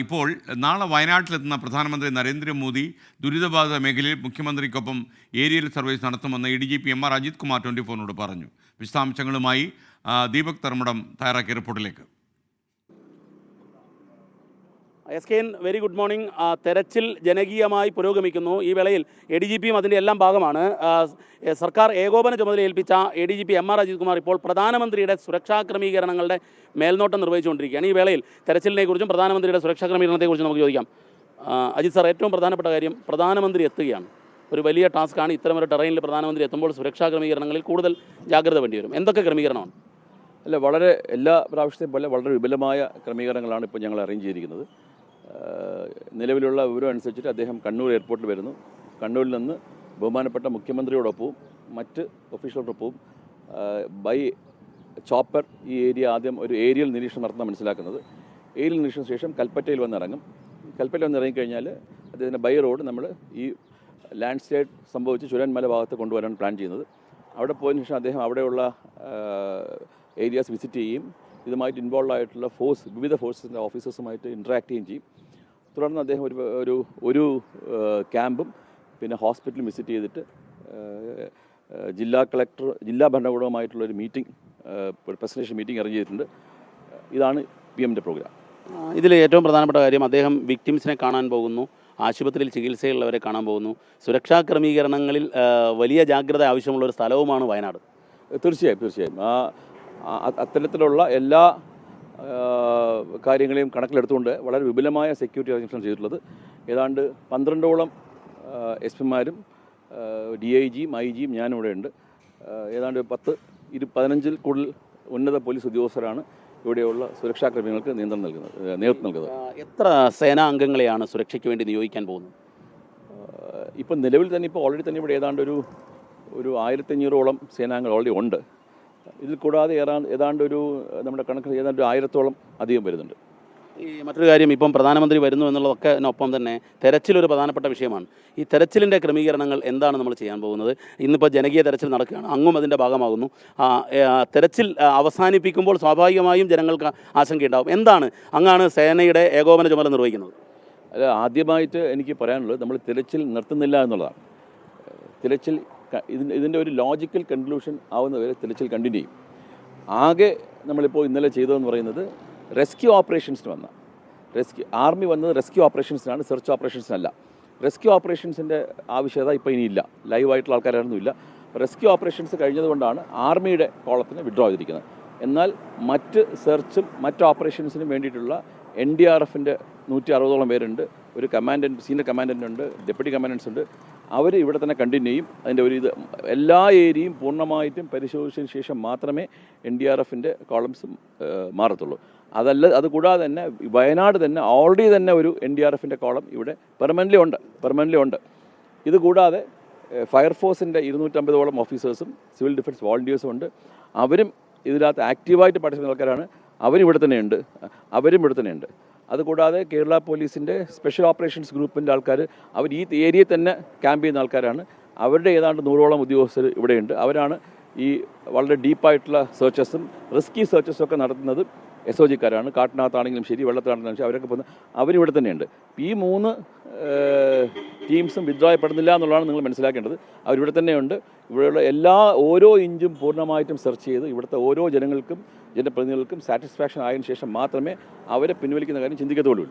ഇപ്പോൾ നാളെ വയനാട്ടിലെത്തുന്ന പ്രധാനമന്ത്രി നരേന്ദ്രമോദി ദുരിതബാധിത മേഖലയിൽ മുഖ്യമന്ത്രിക്കൊപ്പം ഏരിയൽ സർവീസ് നടത്തുമെന്ന് ADGP MR അജിത് കുമാർ 24നോട് പറഞ്ഞു. വിശദാംശങ്ങളുമായി ദീപക് തർമ്മടം തയ്യാറാക്കിയ റിപ്പോർട്ടിലേക്ക്. SKN very good morning. തെരച്ചിൽ ജനകീയമായി പുരോഗമിക്കുന്നു. ഈ വേളയിൽ ADGPയും അതിൻ്റെ എല്ലാം ഭാഗമാണ്. സർക്കാർ ഏകോപന ചുമതല ഏൽപ്പിച്ച ADGP MR അജിത് കുമാർ ഇപ്പോൾ പ്രധാനമന്ത്രിയുടെ സുരക്ഷാ ക്രമീകരണങ്ങളുടെ മേൽനോട്ടം നിർവഹിച്ചുകൊണ്ടിരിക്കുകയാണ്. ഈ വേളയിൽ തെരച്ചിലിനെക്കുറിച്ചും പ്രധാനമന്ത്രിയുടെ സുരക്ഷാ ക്രമീകരണത്തെക്കുറിച്ചും നമുക്ക് ചോദിക്കാം. അജിത് സാർ, ഏറ്റവും പ്രധാനപ്പെട്ട കാര്യം പ്രധാനമന്ത്രി എത്തുകയാണ്. ഒരു വലിയ ടാസ്ക്കാണ്. ഇത്തരമൊരു ടെറൈനിൽ പ്രധാനമന്ത്രി എത്തുമ്പോൾ സുരക്ഷാ ക്രമീകരണങ്ങളിൽ കൂടുതൽ ജാഗ്രത വേണ്ടി വരും. എന്തൊക്കെ ക്രമീകരണമാണ്? അല്ല, വളരെ എല്ലാ പ്രാവശ്യത്തെയും പോലെ വളരെ വിപുലമായ ക്രമീകരണങ്ങളാണ് ഇപ്പോൾ ഞങ്ങൾ അറേഞ്ച് ചെയ്തിരിക്കുന്നത്. നിലവിലുള്ള വിവരം അനുസരിച്ചിട്ട് അദ്ദേഹം കണ്ണൂർ എയർപോർട്ടിൽ വരുന്നു. കണ്ണൂരിൽ നിന്ന് ബഹുമാനപ്പെട്ട മുഖ്യമന്ത്രിയോടൊപ്പവും മറ്റ് ഒഫീഷ്യലോടൊപ്പവും ബൈ ചോപ്പർ ഈ ഏരിയ ആദ്യം ഒരു ഏരിയൽ നിരീക്ഷണം നടത്തുന്ന മനസ്സിലാക്കുന്നത്. ഏരിയൽ നിരീക്ഷണത്തിന് ശേഷം കൽപ്പറ്റയിൽ വന്നിറങ്ങും. കൽപ്പറ്റയിൽ വന്നിറങ്ങിക്കഴിഞ്ഞാൽ അദ്ദേഹത്തിൻ്റെ ബൈ റോഡ് നമ്മൾ ഈ ലാൻഡ് സ്ലൈഡ് സംഭവിച്ച് ചുരന്മല ഭാഗത്ത് കൊണ്ടുവരാൻ പ്ലാൻ ചെയ്യുന്നത്. അവിടെ പോയതിനു ശേഷം അദ്ദേഹം അവിടെയുള്ള ഏരിയാസ് വിസിറ്റ് ചെയ്യും. ഇതുമായിട്ട് ഇൻവോൾവ് ആയിട്ടുള്ള വിവിധ ഫോഴ്സസിൻ്റെ ഓഫീസേഴ്സുമായിട്ട് ഇൻട്രാക്ട് ചെയ്യുകയും ചെയ്യും. തുടർന്ന് അദ്ദേഹം ഒരു ക്യാമ്പും പിന്നെ ഹോസ്പിറ്റലും വിസിറ്റ് ചെയ്തിട്ട് ജില്ലാ ഭരണകൂടവുമായിട്ടുള്ളൊരു മീറ്റിംഗ്, പ്രസൻറ്റേഷൻ മീറ്റിംഗ് അറേഞ്ച് ചെയ്തിട്ടുണ്ട്. ഇതാണ് PMൻ്റെ പ്രോഗ്രാം. ഇതിൽ ഏറ്റവും പ്രധാനപ്പെട്ട കാര്യം അദ്ദേഹം വിക്ടിംസിനെ കാണാൻ പോകുന്നു, ആശുപത്രിയിൽ ചികിത്സയുള്ളവരെ കാണാൻ പോകുന്നു. സുരക്ഷാ ക്രമീകരണങ്ങളിൽ വലിയ ജാഗ്രത ആവശ്യമുള്ള ഒരു സ്ഥലവുമാണ് വയനാട്. തീർച്ചയായും അത്തരത്തിലുള്ള എല്ലാ കാര്യങ്ങളെയും കണക്കിലെടുത്തുകൊണ്ട് വളരെ വിപുലമായ സെക്യൂരിറ്റി അറേഞ്ച്മെൻറ്റ് ചെയ്തിട്ടുള്ളത്. ഏതാണ്ട് 12ഓളം SP-മാരും DIGയും IGയും ഞാനിവിടെ ഉണ്ട്. ഏതാണ്ട് 10-15 കൂടുതൽ ഉന്നത പോലീസ് ഉദ്യോഗസ്ഥരാണ് ഇവിടെയുള്ള സുരക്ഷാ ക്രമീകരണങ്ങൾക്ക് നേതൃത്വം നൽകുന്നത്. എത്ര സേനാ അംഗങ്ങളെയാണ് സുരക്ഷയ്ക്ക് വേണ്ടി നിയോഗിക്കാൻ പോകുന്നത്? ഇപ്പം നിലവിൽ തന്നെ ഓൾറെഡി തന്നെ ഇവിടെ ഏതാണ്ട് ഒരു 1500ഓളം സേനാംഗങ്ങൾ ഓൾറെഡി ഉണ്ട്. ഇതിൽ കൂടാതെ ഏതാണ്ട് നമ്മുടെ കണക്കിൽ ഏതാണ്ട് 1000ഓളം അധികം വരുന്നുണ്ട്. ഈ മറ്റൊരു കാര്യം, ഇപ്പം പ്രധാനമന്ത്രി വരുന്നു എന്നുള്ളതൊക്കെ ഒപ്പം തന്നെ തെരച്ചിലൊരു പ്രധാനപ്പെട്ട വിഷയമാണ്. ഈ തെരച്ചിലിൻ്റെ ക്രമീകരണങ്ങൾ എന്താണ് നമ്മൾ ചെയ്യാൻ പോകുന്നത്? ഇന്നിപ്പോൾ ജനകീയ തെരച്ചിൽ നടക്കുകയാണ്, അങ്ങും അതിൻ്റെ ഭാഗമാകുന്നു. തെരച്ചിൽ അവസാനിപ്പിക്കുമ്പോൾ സ്വാഭാവികമായും ജനങ്ങൾക്ക് ആശങ്കയുണ്ടാകും. എന്താണ് അങ്ങാണ് സേനയുടെ ഏകോപന ചുമതല നിർവഹിക്കുന്നത്? അല്ല, ആദ്യമായിട്ട് എനിക്ക് പറയാനുള്ളത് നമ്മൾ തെരച്ചിൽ നിർത്തുന്നില്ല എന്നുള്ളതാണ്. തെരച്ചിൽ ഇതിൻ്റെ ഒരു ലോജിക്കൽ കൺക്ലൂഷൻ ആവുന്നവരെ തെരച്ചിൽ കണ്ടിന്യൂ ചെയ്യും. ആകെ നമ്മളിപ്പോൾ ഇന്നലെ ചെയ്തതെന്ന് പറയുന്നത് റെസ്ക്യൂ ഓപ്പറേഷൻസിന് ആർമി വന്നത് റെസ്ക്യൂ ഓപ്പറേഷൻസിനാണ്, സെർച്ച് ഓപ്പറേഷൻസിനല്ല. റെസ്ക്യൂ ഓപ്പറേഷൻസിൻ്റെ ആവശ്യകത ഇപ്പോൾ ഇനിയില്ല. ലൈവായിട്ടുള്ള ആൾക്കാരൊന്നുമില്ല. റെസ്ക്യൂ ഓപ്പറേഷൻസ് കഴിഞ്ഞതുകൊണ്ടാണ് ആർമിയുടെ കോളത്തിന് വിഡ്രോ ചെയ്തിരിക്കുന്നത്. എന്നാൽ മറ്റ് സെർച്ചും മറ്റ് ഓപ്പറേഷൻസിനും വേണ്ടിയിട്ടുള്ള NDRFൻ്റെ 160ഓളം പേരുണ്ട്. ഒരു സീനിയർ കമാൻഡൻ്റ് ഉണ്ട്, ഡെപ്യൂട്ടി കമാൻഡൻസ് ഉണ്ട്. അവർ ഇവിടെ തന്നെ കണ്ടിന്യൂ ചെയ്യും. അതിൻ്റെ എല്ലാ ഏരിയയും പൂർണ്ണമായിട്ടും പരിശോധിച്ചതിന് ശേഷം മാത്രമേ NDRFൻ്റെ കോളംസും മാറത്തുള്ളൂ. അതുകൂടാതെ തന്നെ വയനാട് തന്നെ ഓൾറെഡി തന്നെ ഒരു NDRFൻ്റെ കോളം ഇവിടെ പെർമനൻ്റ്ലി ഉണ്ട്. ഇതുകൂടാതെ ഫയർഫോഴ്സിൻ്റെ 250ഓളം ഓഫീസേഴ്സും സിവിൽ ഡിഫൻസ് വോളണ്ടിയേഴ്സും ഉണ്ട്. അവരും ഇതിനകത്ത് ആക്റ്റീവായിട്ട് പാർട്ടിസിപ്പേറ്റ് ആൾക്കാരാണ്. അവരും ഇവിടെ തന്നെയുണ്ട്. അതുകൂടാതെ കേരള പോലീസിൻ്റെ സ്പെഷ്യൽ ഓപ്പറേഷൻസ് ഗ്രൂപ്പിൻ്റെ ആൾക്കാർ അവർ ഈ ഏരിയയിൽ തന്നെ ക്യാമ്പ് ചെയ്യുന്ന ആൾക്കാരാണ്. അവരുടെ ഏതാണ്ട് 100ഓളം ഉദ്യോഗസ്ഥർ ഇവിടെയുണ്ട്. അവരാണ് ഈ വളരെ ഡീപ്പായിട്ടുള്ള സെർച്ചസും റിസ്കി സെർച്ചസും ഒക്കെ നടത്തുന്നത്. SOGക്കാരാണ്. കാട്ടിനകത്താണെങ്കിലും ശരി, വെള്ളത്തിലാണെങ്കിലും ശരി, അവരൊക്കെ പോകുന്നത് അവരിവിടെ തന്നെയുണ്ട്. ഈ 3 ടീംസും വിഡ്രോയപ്പെടുന്നില്ല എന്നുള്ളതാണ് നിങ്ങൾ മനസ്സിലാക്കേണ്ടത്. അവരിവിടെ തന്നെയുണ്ട്. ഇവിടെയുള്ള ഓരോ ഇഞ്ചും പൂർണ്ണമായിട്ടും സെർച്ച് ചെയ്ത് ഇവിടുത്തെ ഓരോ ജനപ്രതിനിധികൾക്കും സാറ്റിസ്ഫാക്ഷൻ ആയതിനു ശേഷം മാത്രമേ അവരെ പിൻവലിക്കുന്ന കാര്യം ചിന്തിക്കത്തുള്ളൂ.